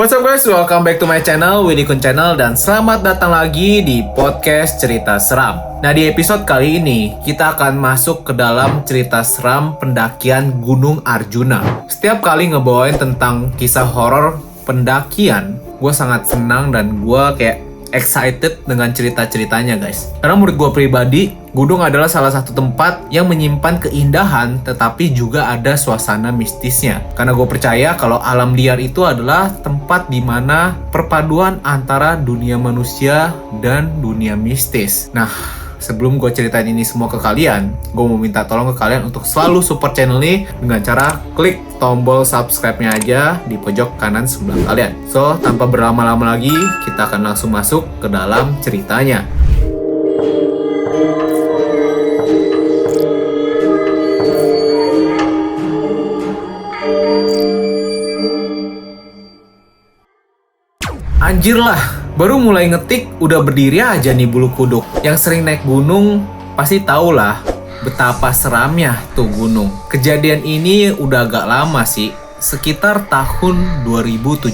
What's up guys, welcome back to my channel, Willy Kun Channel, dan selamat datang lagi di podcast cerita seram. Nah, di episode kali ini kita akan masuk ke dalam cerita seram pendakian Gunung Arjuna. Setiap kali ngebawain tentang kisah horor pendakian, gue sangat senang dan gue kayak excited dengan cerita-ceritanya guys. Karena menurut gue pribadi, gunung adalah salah satu tempat yang menyimpan keindahan tetapi juga ada suasana mistisnya. Karena gue percaya kalau alam liar itu adalah tempat di mana perpaduan antara dunia manusia dan dunia mistis. Nah, sebelum gue ceritain ini semua ke kalian, gue mau minta tolong ke kalian untuk selalu support channel ini dengan cara klik tombol subscribe-nya aja di pojok kanan sebelah kalian. So, tanpa berlama-lama lagi, kita akan langsung masuk ke dalam ceritanya. Anjir lah, baru mulai ngetik udah berdiri aja nih bulu kuduk. Yang sering naik gunung pasti tau lah betapa seramnya tuh gunung. Kejadian ini udah agak lama sih, sekitar tahun 2017.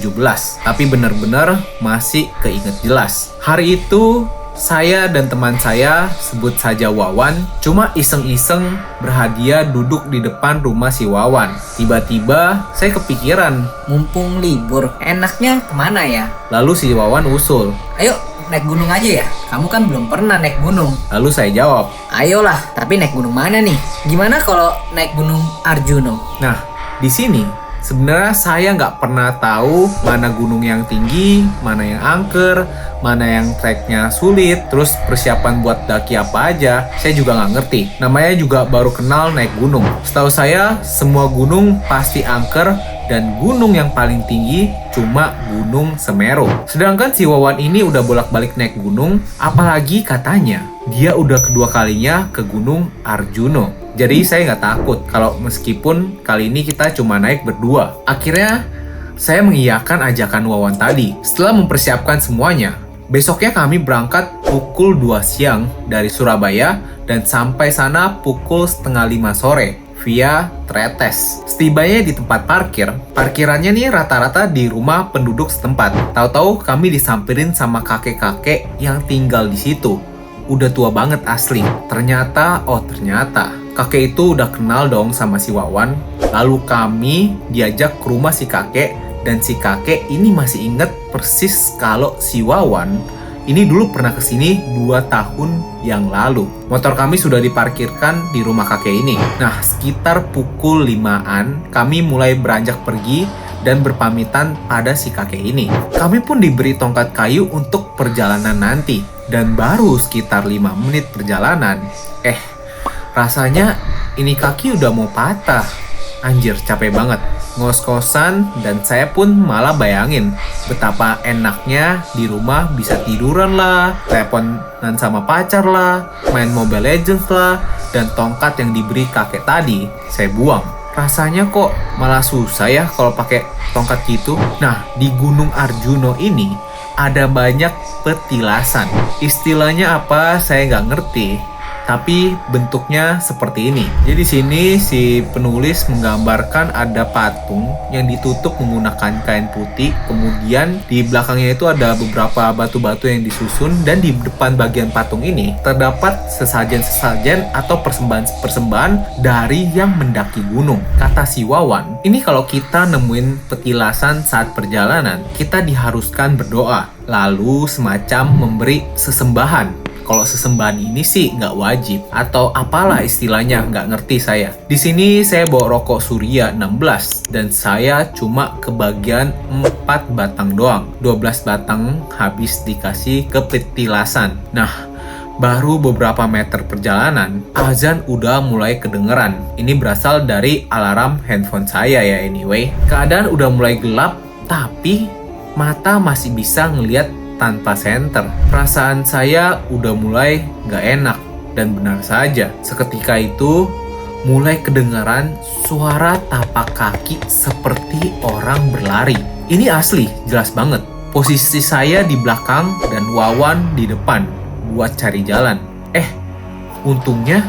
Tapi bener-bener masih keinget jelas. Hari itu saya dan teman saya, sebut saja Wawan, cuma iseng-iseng berhadiah duduk di depan rumah si Wawan. Tiba-tiba saya kepikiran, mumpung libur, enaknya kemana ya? lalu si Wawan usul. Ayo naik gunung aja ya? Kamu kan belum pernah naik gunung. Lalu saya jawab, Ayolah, tapi naik gunung mana nih? Gimana kalau naik gunung Arjuna? nah di sini sebenarnya saya nggak pernah tahu mana gunung yang tinggi, mana yang angker, mana yang treknya sulit, terus persiapan buat daki apa aja, saya juga nggak ngerti. Namanya juga baru kenal naik gunung. Setahu saya, semua gunung pasti angker, dan gunung yang paling tinggi cuma Gunung Semeru. Sedangkan si Wawan ini udah bolak-balik naik gunung, apalagi katanya dia udah kedua kalinya ke Gunung Arjuna. Jadi saya nggak takut kalau meskipun kali ini kita cuma naik berdua. Akhirnya saya mengiyakan ajakan Wawan tadi. Setelah mempersiapkan semuanya, besoknya kami berangkat pukul 2 siang dari Surabaya dan sampai sana pukul setengah 5 sore via Tretes. Setibanya di tempat parkir, parkirannya nih rata-rata di rumah penduduk setempat. Tahu-tahu kami disamperin sama kakek-kakek yang tinggal di situ. Udah tua banget asli. Ternyata kakek itu udah kenal dong sama si Wawan. Lalu kami diajak ke rumah si kakek, dan si kakek ini masih inget persis kalau si Wawan ini dulu pernah kesini 2 tahun yang lalu. Motor kami sudah diparkirkan di rumah kakek ini. Nah, sekitar pukul 5-an, kami mulai beranjak pergi dan berpamitan pada si kakek ini. Kami pun diberi tongkat kayu untuk perjalanan nanti. Dan baru sekitar 5 menit perjalanan, rasanya ini kaki udah mau patah. Anjir, capek banget. Ngos-kosan, dan saya pun malah bayangin betapa enaknya di rumah bisa tiduran lah, teleponan sama pacar lah, main Mobile Legends lah, dan tongkat yang diberi kakek tadi saya buang. Rasanya kok malah susah ya kalau pakai tongkat gitu. Nah, di Gunung Arjuna ini ada banyak petilasan. Istilahnya apa saya nggak ngerti, tapi bentuknya seperti ini. Jadi sini si penulis menggambarkan ada patung yang ditutup menggunakan kain putih. Kemudian di belakangnya itu ada beberapa batu-batu yang disusun, dan di depan bagian patung ini terdapat sesajen-sesajen atau persembahan-persembahan dari yang mendaki gunung. Kata si Wawan, ini kalau kita nemuin petilasan saat perjalanan, kita diharuskan berdoa, lalu semacam memberi sesembahan. Kalau sesembahan ini sih nggak wajib, atau apalah istilahnya, nggak ngerti saya. Di sini saya bawa rokok Surya 16 dan saya cuma kebagian 4 batang doang. 12 batang habis dikasih ke petilasan. Nah, baru beberapa meter perjalanan, azan udah mulai kedengeran. Ini berasal dari alarm handphone saya ya anyway. Keadaan udah mulai gelap, tapi mata masih bisa ngelihat tanpa senter. Perasaan saya udah mulai gak enak, dan benar saja, seketika itu mulai kedengaran suara tapak kaki seperti orang berlari. Ini asli, jelas banget. Posisi saya di belakang dan Wawan di depan buat cari jalan. Untungnya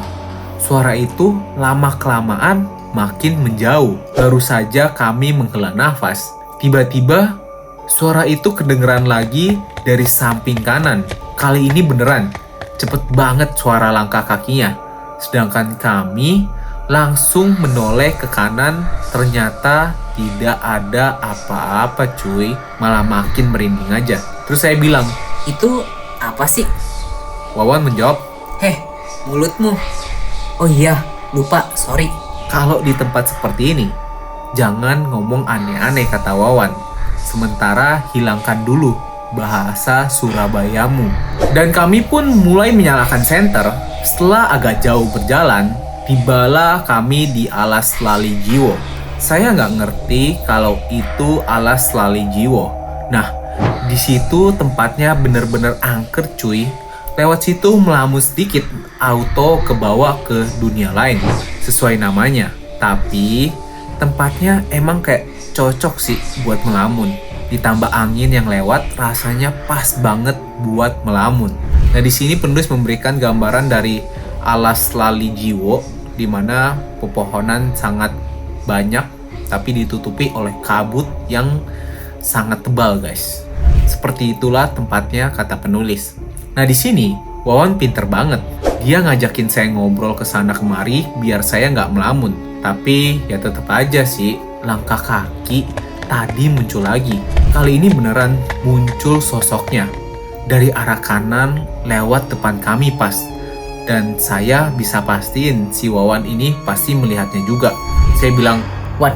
suara itu lama-kelamaan makin menjauh. Baru saja kami menghela nafas, tiba-tiba Suara itu kedengeran lagi dari samping kanan. Kali ini beneran, cepet banget suara langkah kakinya. Sedangkan kami langsung menoleh ke kanan, ternyata tidak ada apa-apa cuy. Malah makin merinding aja. Terus saya bilang, Itu apa sih? Wawan menjawab, Heh, mulutmu. Oh iya, lupa, sorry. kalau di tempat seperti ini, jangan ngomong aneh-aneh kata Wawan. Sementara hilangkan dulu bahasa Surabayamu. Dan kami pun mulai menyalakan senter. Setelah agak jauh berjalan, tibalah kami di Alas Lali Jiwo. Saya nggak ngerti kalau itu Alas Lali Jiwo. Nah, di situ tempatnya bener-bener angker cuy. Lewat situ melamun sedikit, auto kebawa ke dunia lain. Sesuai namanya. Tapi tempatnya emang kayak cocok sih buat melamun. Ditambah angin yang lewat, rasanya pas banget buat melamun. Nah, di sini penulis memberikan gambaran dari Alas Lali Jiwo, di mana pepohonan sangat banyak, tapi ditutupi oleh kabut yang sangat tebal, guys. Seperti itulah tempatnya, kata penulis. Nah, di sini Wawan pinter banget. Dia ngajakin saya ngobrol ke sana kemari biar saya nggak melamun. Tapi ya tetap aja sih, langkah kaki tadi muncul lagi. Kali ini beneran muncul sosoknya. Dari arah kanan lewat depan kami pas. Dan saya bisa pastiin si Wawan ini pasti melihatnya juga. Saya bilang, Wan,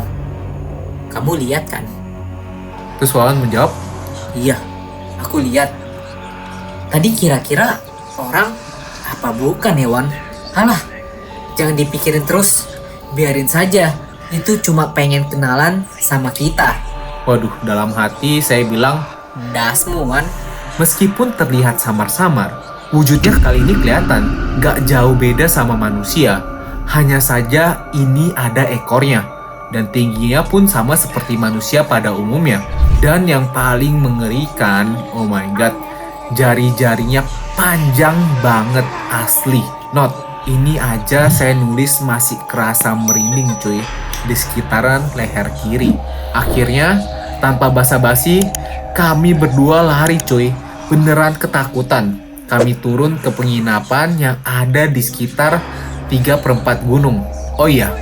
kamu lihat kan? terus Wawan menjawab, Iya, aku lihat. Tadi kira-kira orang apa bukan ya, Wan? Alah, jangan dipikirin terus. Biarin saja, itu cuma pengen kenalan sama kita. waduh, dalam hati saya bilang, Dasmu, Wan. meskipun terlihat samar-samar, wujudnya kali ini kelihatan gak jauh beda sama manusia. Hanya saja ini ada ekornya, dan tingginya pun sama seperti manusia pada umumnya. Dan yang paling mengerikan, oh my god, jari-jarinya panjang banget asli. Not, ini aja saya nulis masih kerasa merinding cuy, di sekitaran leher kiri. Akhirnya, tanpa basa-basi, kami berdua lari cuy, beneran ketakutan. Kami turun ke penginapan yang ada di sekitar 3/4 gunung. Oh iya,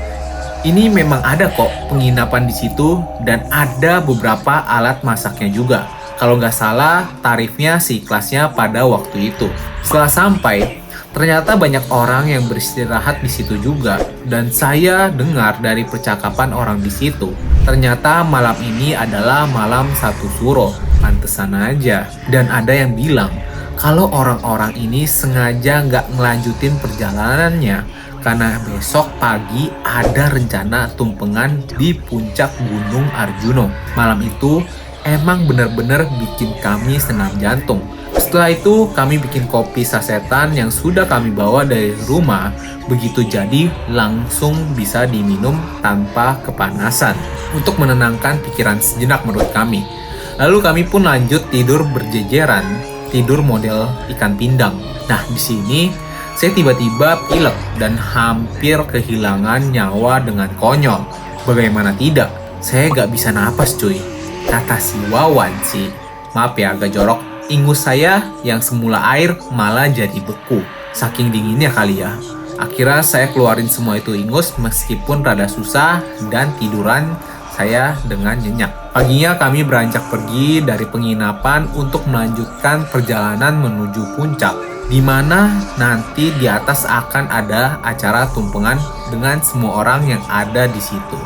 ini memang ada kok penginapan di situ dan ada beberapa alat masaknya juga. Kalau nggak salah, tarifnya kelasnya pada waktu itu. Setelah sampai, ternyata banyak orang yang beristirahat di situ juga. Dan saya dengar dari percakapan orang di situ, ternyata malam ini adalah malam satu suro. Pantesan aja. Dan ada yang bilang, kalau orang-orang ini sengaja nggak ngelanjutin perjalanannya, karena besok pagi ada rencana tumpengan di puncak Gunung Arjuno. Malam itu emang bener-bener bikin kami senam jantung. Setelah itu kami bikin kopi sasetan yang sudah kami bawa dari rumah. Begitu jadi langsung bisa diminum tanpa kepanasan untuk menenangkan pikiran sejenak menurut kami. Lalu kami pun lanjut tidur berjejeran, tidur model ikan pindang. Nah, di sini saya tiba-tiba pilek dan hampir kehilangan nyawa dengan konyol. Bagaimana tidak, saya gak bisa napas cuy. Kata si Wawan sih, maaf ya agak jorok, ingus saya yang semula air malah jadi beku. Saking dinginnya kali ya. Akhirnya saya keluarin semua itu ingus meskipun rada susah dan tiduran saya dengan nyenyak. Paginya kami beranjak pergi dari penginapan untuk melanjutkan perjalanan menuju puncak, di mana nanti di atas akan ada acara tumpengan dengan semua orang yang ada di situ.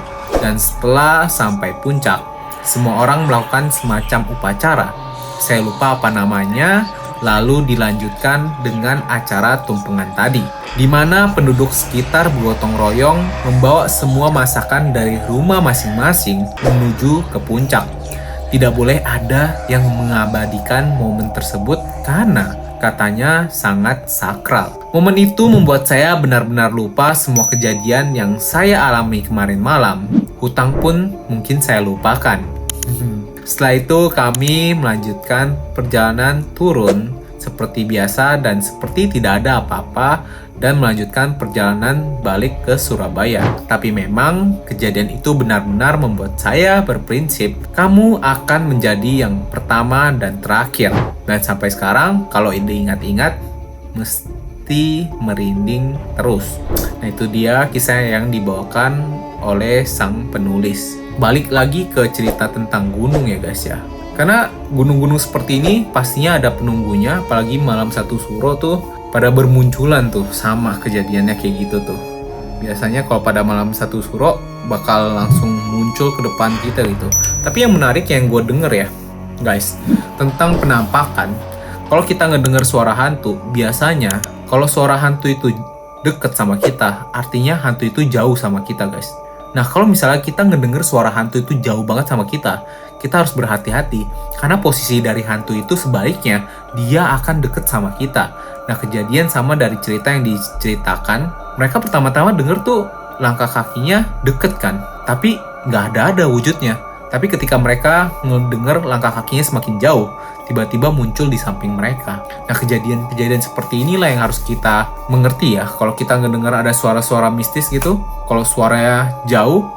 Dan setelah sampai puncak, semua orang melakukan semacam upacara. Saya lupa apa namanya, lalu dilanjutkan dengan acara tumpengan tadi, di mana penduduk sekitar bergotong royong membawa semua masakan dari rumah masing-masing menuju ke puncak. Tidak boleh ada yang mengabadikan momen tersebut karena katanya sangat sakral. Momen itu membuat saya benar-benar lupa semua kejadian yang saya alami kemarin malam. Hutang pun mungkin saya lupakan. Setelah itu kami melanjutkan perjalanan turun seperti biasa dan seperti tidak ada apa-apa dan melanjutkan perjalanan balik ke Surabaya. Tapi memang kejadian itu benar-benar membuat saya berprinsip, kamu akan menjadi yang pertama dan terakhir. Dan sampai sekarang kalau diingat-ingat, mesti merinding terus. Nah itu dia kisah yang dibawakan oleh sang penulis. Balik lagi ke cerita tentang gunung ya guys ya. Karena gunung-gunung seperti ini pastinya ada penunggunya, apalagi malam satu suro tuh pada bermunculan tuh, sama kejadiannya kayak gitu tuh. Biasanya kalau pada malam satu suro bakal langsung muncul ke depan kita gitu. Tapi yang menarik yang gue denger ya guys, tentang penampakan. Kalau kita ngedenger suara hantu, biasanya kalau suara hantu itu deket sama kita, artinya hantu itu jauh sama kita guys. Nah kalau misalnya kita ngedenger suara hantu itu jauh banget sama kita harus berhati-hati. Karena posisi dari hantu itu sebaliknya, dia akan deket sama kita. Nah kejadian sama dari cerita yang diceritakan, mereka pertama-tama denger tuh langkah kakinya deket kan, tapi nggak ada wujudnya. Tapi ketika mereka ngedenger langkah kakinya semakin jauh, tiba-tiba muncul di samping mereka. Nah kejadian-kejadian seperti inilah yang harus kita mengerti ya. Kalau kita ngedenger ada suara-suara mistis gitu, kalau suaranya jauh,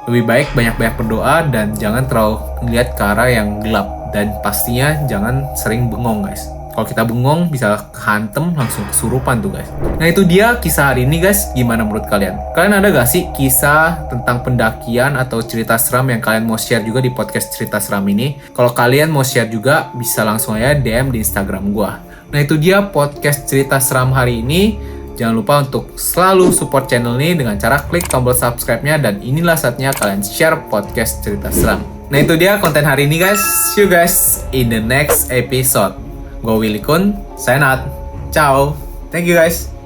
lebih baik banyak-banyak berdoa dan jangan terlalu melihat ke arah yang gelap. Dan pastinya jangan sering bengong guys. Kalau kita bengong bisa kehantem, langsung kesurupan tuh guys. Nah itu dia kisah hari ini guys. Gimana menurut kalian? Kalian ada gak sih kisah tentang pendakian atau cerita seram yang kalian mau share juga di podcast cerita seram ini? Kalau kalian mau share juga bisa langsung aja DM di Instagram gua. Nah itu dia podcast cerita seram hari ini. Jangan lupa untuk selalu support channel ini dengan cara klik tombol subscribe-nya, dan inilah saatnya kalian share podcast cerita seram. Nah itu dia konten hari ini guys. See you guys in the next episode. Gue Willy Kun, sign out. Ciao. Thank you guys.